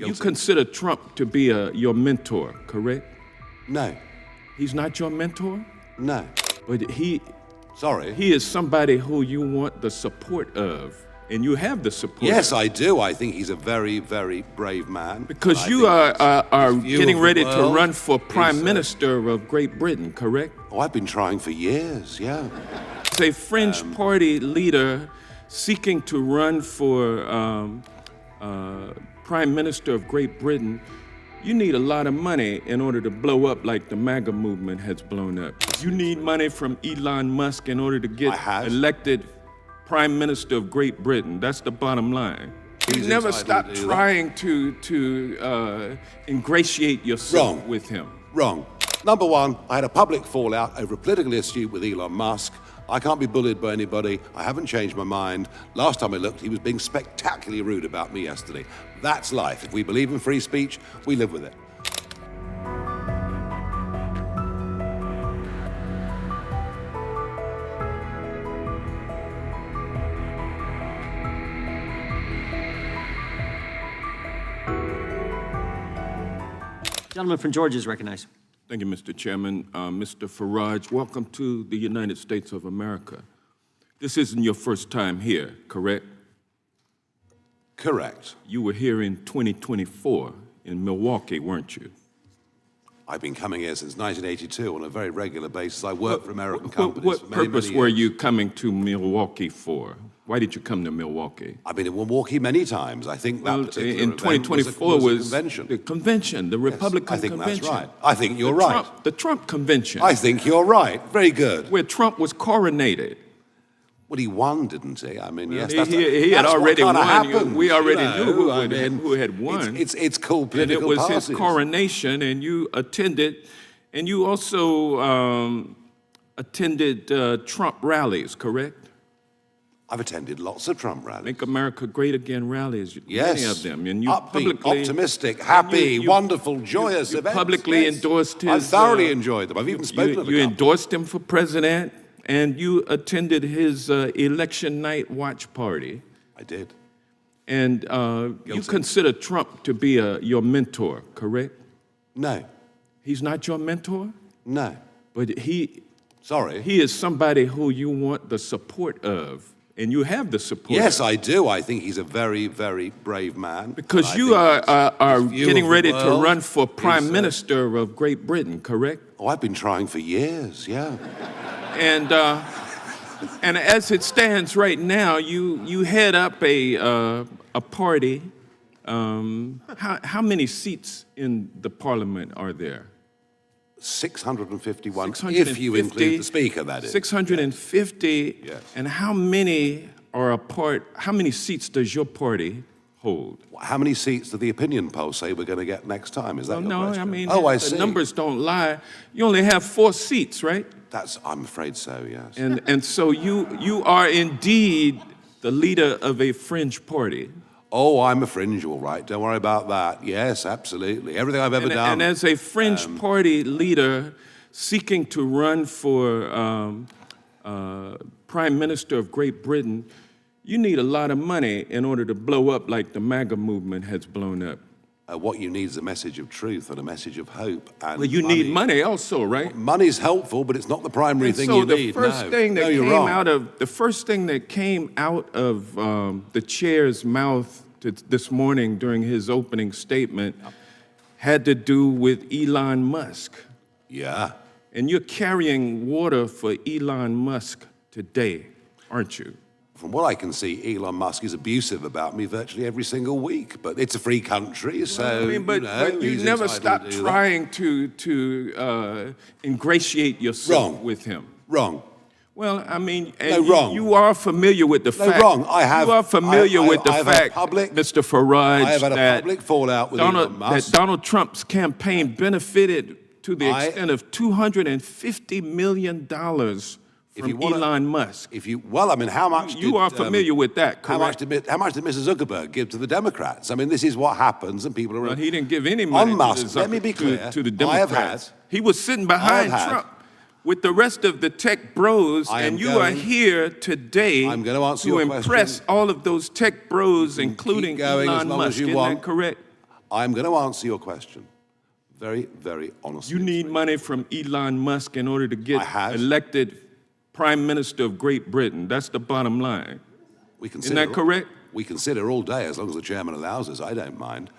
You consider Trump to be your mentor, correct? No. He's not your mentor? No. But he is somebody who you want the support of, and you have the support. Yes, I do. I think he's a very, very brave man. Because you are getting ready to run for Prime Minister of Great Britain, correct? Oh, I've been trying for years, yeah. It's a fringe party leader seeking to run for Prime Minister of Great Britain. You need a lot of money in order to blow up like the MAGA movement has blown up. You need money from Elon Musk in order to get elected Prime Minister of Great Britain. That's the bottom line. You never stop trying to ingratiate yourself with him. Wrong. Number one, I had a public fallout over a political issue with Elon Musk. I can't be bullied by anybody. I haven't changed my mind. Last time I looked, he was being spectacularly rude about me yesterday. That's life. If we believe in free speech, we live with it. Gentleman from Georgia is recognized. Thank you, Mr. Chairman. Mr. Farage, welcome to the United States of America. This isn't your first time here, correct? Correct. You were here in 2024 in Milwaukee, weren't you? I've been coming here since 1982 on a very regular basis. I work for American companies for What many, purpose many were years. you coming to Milwaukee for? Why did you come to Milwaukee? I've been in Milwaukee many times. I think that particular in event 2024 was a convention. the convention, the Republican I think convention. that's right. I think you're right. The Trump convention. I think you're right. Very good. Where Trump was coronated. Well, he won, didn't he? I mean, yes, he had already won. Happens, we already knew who had won. It's called political and it was parties. his coronation, and you attended, and you also attended Trump rallies, correct? I've attended lots of Trump rallies. Make America Great Again rallies, yes. many of them. And you upbeat, publicly, optimistic, happy, you wonderful, joyous you events. publicly yes. endorsed his... I've thoroughly enjoyed them. I've even spoken to the You endorsed him for president, and you attended his election night watch party. I did. And you consider Trump to be your mentor, correct? No. He's not your mentor? No. But he is somebody who you want the support of. And you have the support. Yes, I do. I think he's a very, very brave man. Because you are getting ready to run for Prime Minister of Great Britain, correct? Oh, I've been trying for years, yeah. And as it stands right now, you head up a party. How many seats in the Parliament are there? 651, if you include the Speaker, that is. 650, yes. And how many seats does your party hold? How many seats do the opinion polls say we're going to get next time? Is that your question? I mean, I the see. numbers don't lie. You only have 4 seats, right? I'm afraid so, yes. And so you are indeed the leader of a fringe party. Oh, I'm a fringe, all right. Don't worry about that. Yes, absolutely. Everything I've ever done. And as a fringe party leader seeking to run for Prime Minister of Great Britain, you need a lot of money in order to blow up like the MAGA movement has blown up. What you need is a message of truth and a message of hope. And well, you need money also, right? Money's helpful, but it's not the primary thing you need. So the first thing that came out of the chair's mouth this morning during his opening statement had to do with Elon Musk. Yeah. And you're carrying water for Elon Musk today, aren't you? From what I can see, Elon Musk is abusive about me virtually every single week. But it's a free country, so but you never stop trying to ingratiate yourself with him. Wrong. Well, I mean, wrong. You are familiar with the fact. Wrong. I have. You are familiar with the fact, Mr. Farage, I have had a public fallout with Elon Musk. That Donald Trump's campaign benefited to the extent of $250 million from Elon Musk. Well, I mean, how much? You are familiar with that, correct? How much did Mr. Zuckerberg give to the Democrats? I mean, this is what happens, and people are. Well, he didn't give any money on Musk. Let me be clear. To the Democrats. He was sitting behind Trump with the rest of the tech bros, and you are here today to impress all of those tech bros, including Elon Musk. Isn't that correct? I'm going to answer your question very, very honestly. You need money from Elon Musk in order to get elected Prime Minister of Great Britain. That's the bottom line. Isn't that correct? We consider all day, as long as the chairman allows us. I don't mind.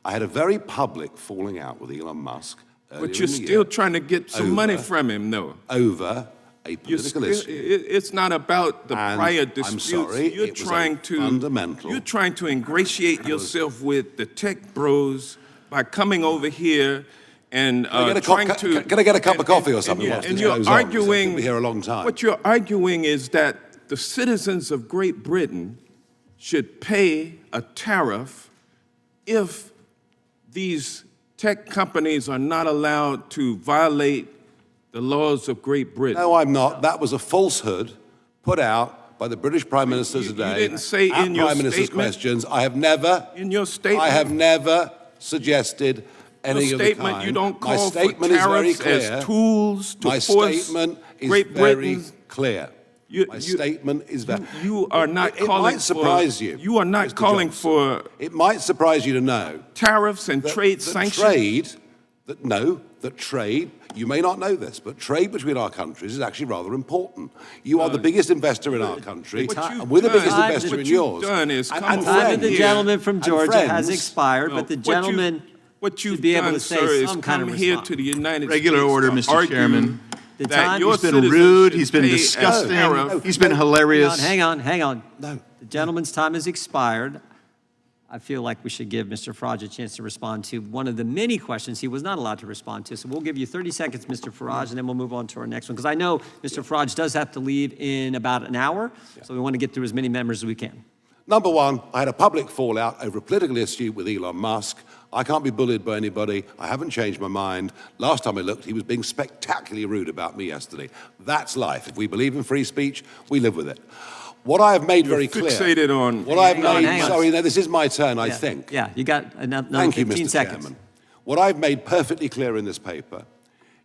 I had a very public falling out with Elon Musk earlier But you're in the still year trying to get some money from him, though. over a political issue. It's not about the prior disputes. I'm sorry, you're it was trying to fundamental. You're trying to ingratiate yourself with the tech bros by coming over here and trying to. Can I get a cup of coffee or something? And you're arguing. Be here a long time. What you're arguing is that the citizens of Great Britain should pay a tariff if these tech companies are not allowed to violate the laws of Great Britain. No, I'm not. That was a falsehood put out by the British Prime Minister today. You didn't say in your Prime Minister's statement. questions. I have never. In your statement. I have never suggested any of the kind. You don't My call for statement is very tariffs clear. as tools to My force statement is Great very Britain's. clear. My statement is very. You are not It calling might surprise for. you. You are not Mr. calling Johnson. for It might surprise you to know tariffs and trade that sanctions. trade, you may not know this, but trade between our countries is actually rather important. You are the biggest investor in our country, and we're the biggest investor in yours. Done is And come The time of the here. gentleman from And Georgia has friends. expired, but the gentleman What you've should be able done, to say sir, is some kind of come here response. to the United Regular States order, to Mr. argue Chairman. The that time- your He's been citizens rude, should he's been pay a disgusting, tariff. he's been hilarious. Hang on. No. The gentleman's time has expired. I feel like we should give Mr. Farage a chance to respond to one of the many questions he was not allowed to respond to. So we'll give you 30 seconds, Mr. Farage, and then we'll move on to our next one. Because I know Mr. Farage does have to leave in about an hour, so we want to get through as many members as we can. Number one, I had a public fallout over a political issue with Elon Musk. I can't be bullied by anybody. I haven't changed my mind. Last time I looked, he was being spectacularly rude about me yesterday. That's life. If we believe in free speech, we live with it. What I have made very clear. Fixated on. What I have made. hang on. Sorry, no, this is my turn, I think. Yeah, you got another Thank you, 15 Mr. seconds. Chairman. What I've made perfectly clear in this paper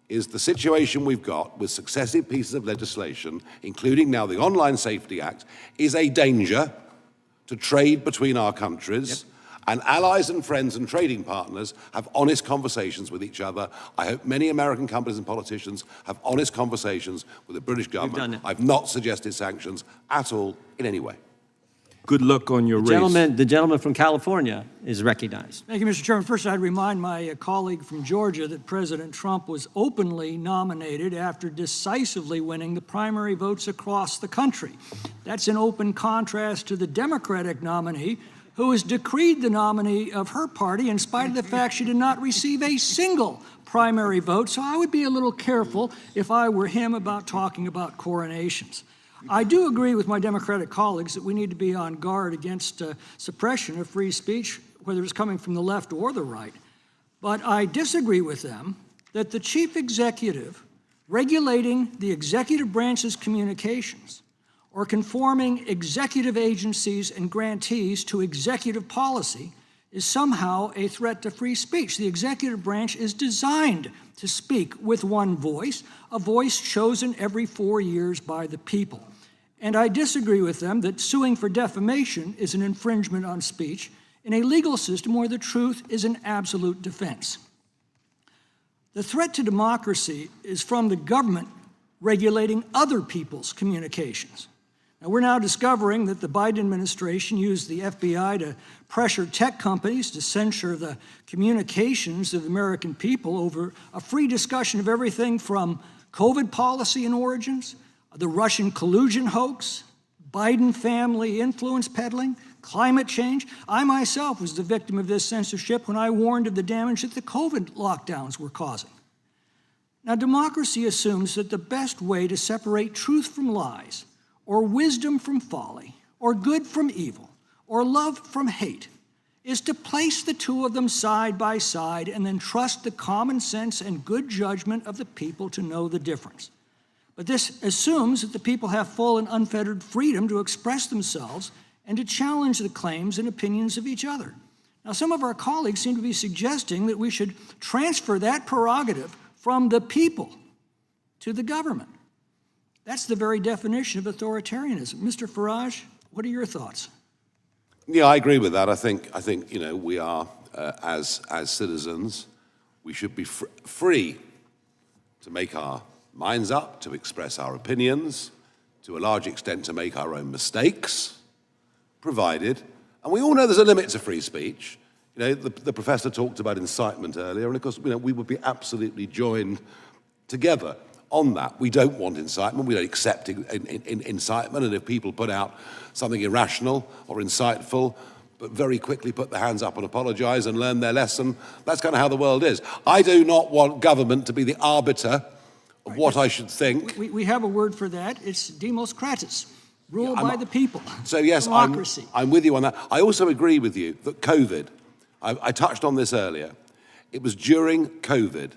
is the situation we've got with successive pieces of legislation, including now the Online Safety Act, is a danger to trade between our countries. And allies and friends and trading partners have honest conversations with each other. I hope many American companies and politicians have honest conversations with the British government. done it. I've not suggested sanctions at all in any way. Good luck on your race. The gentleman from California is recognized. Thank you, Mr. Chairman. First, I'd remind my colleague from Georgia that President Trump was openly nominated after decisively winning the primary votes across the country. That's in open contrast to the Democratic nominee, who has decreed the nominee of her party in spite of the fact she did not receive a single primary vote. So I would be a little careful if I were him about talking about coronations. I do agree with my Democratic colleagues that we need to be on guard against suppression of free speech, whether it's coming from the left or the right. But I disagree with them that the chief executive regulating the executive branch's communications or conforming executive agencies and grantees to executive policy is somehow a threat to free speech. The executive branch is designed to speak with one voice, a voice chosen every 4 years by the people. And I disagree with them that suing for defamation is an infringement on speech in a legal system where the truth is an absolute defense. The threat to democracy is from the government regulating other people's communications. Now, we're now discovering that the Biden administration used the FBI to pressure tech companies to censor the communications of the American people over a free discussion of everything from COVID policy and origins, the Russian collusion hoax, Biden family influence peddling, climate change. I myself was the victim of this censorship when I warned of the damage that the COVID lockdowns were causing. Now, democracy assumes that the best way to separate truth from lies, or wisdom from folly, or good from evil, or love from hate, is to place the two of them side by side and then trust the common sense and good judgment of the people to know the difference. But this assumes that the people have full and unfettered freedom to express themselves and to challenge the claims and opinions of each other. Now, some of our colleagues seem to be suggesting that we should transfer that prerogative from the people to the government. That's the very definition of authoritarianism. Mr. Farage, what are your thoughts? Yeah, I agree with that. I think we are as citizens. We should be free to make our minds up, to express our opinions, to a large extent to make our own mistakes, provided, and we all know there's a limit to free speech. You know, the professor talked about incitement earlier, and of course, you know, we would be absolutely joined together on that. We don't want incitement, we don't accept incitement, and if people put out something irrational or insightful, but very quickly put their hands up and apologize and learn their lesson, that's kind of how the world is. I do not want government to be the arbiter of what I should think. We have a word for that. It's demos kratis, rule by the people. So yes, democracy. I'm with you on that. I also agree with you that COVID, I touched on this earlier, it was during COVID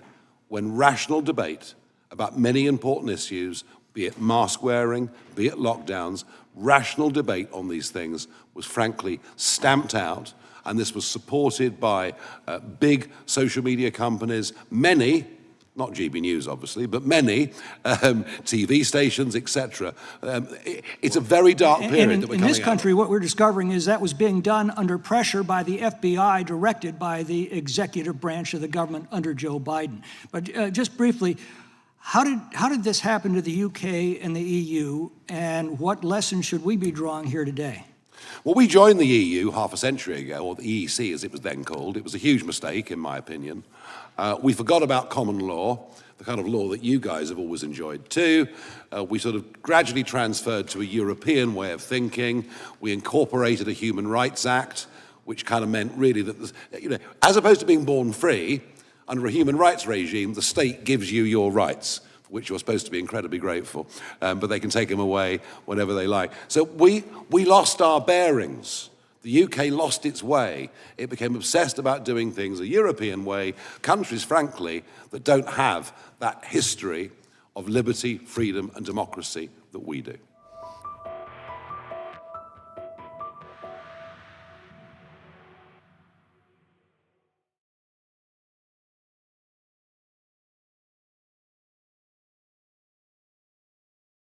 when rational debate about many important issues, be it mask wearing, be it lockdowns, rational debate on these things was frankly stamped out, and this was supported by big social media companies, many, not GB News obviously, but many TV stations, etc. It's a very dark period that we're coming out of. In this country, what we're discovering is that was being done under pressure by the FBI, directed by the executive branch of the government under Joe Biden. But just briefly, how did this happen to the UK and the EU, and what lessons should we be drawing here today? Well, we joined the EU half a century ago, or the EEC as it was then called. It was a huge mistake, in my opinion. We forgot about common law, the kind of law that you guys have always enjoyed too. We sort of gradually transferred to a European way of thinking. We incorporated a Human Rights Act, which kind of meant really that, you know, as opposed to being born free, under a human rights regime, the state gives you your rights, for which you're supposed to be incredibly grateful, but they can take them away whenever they like. So we lost our bearings. The UK lost its way. It became obsessed about doing things a European way, countries, frankly, that don't have that history of liberty, freedom, and democracy that we do.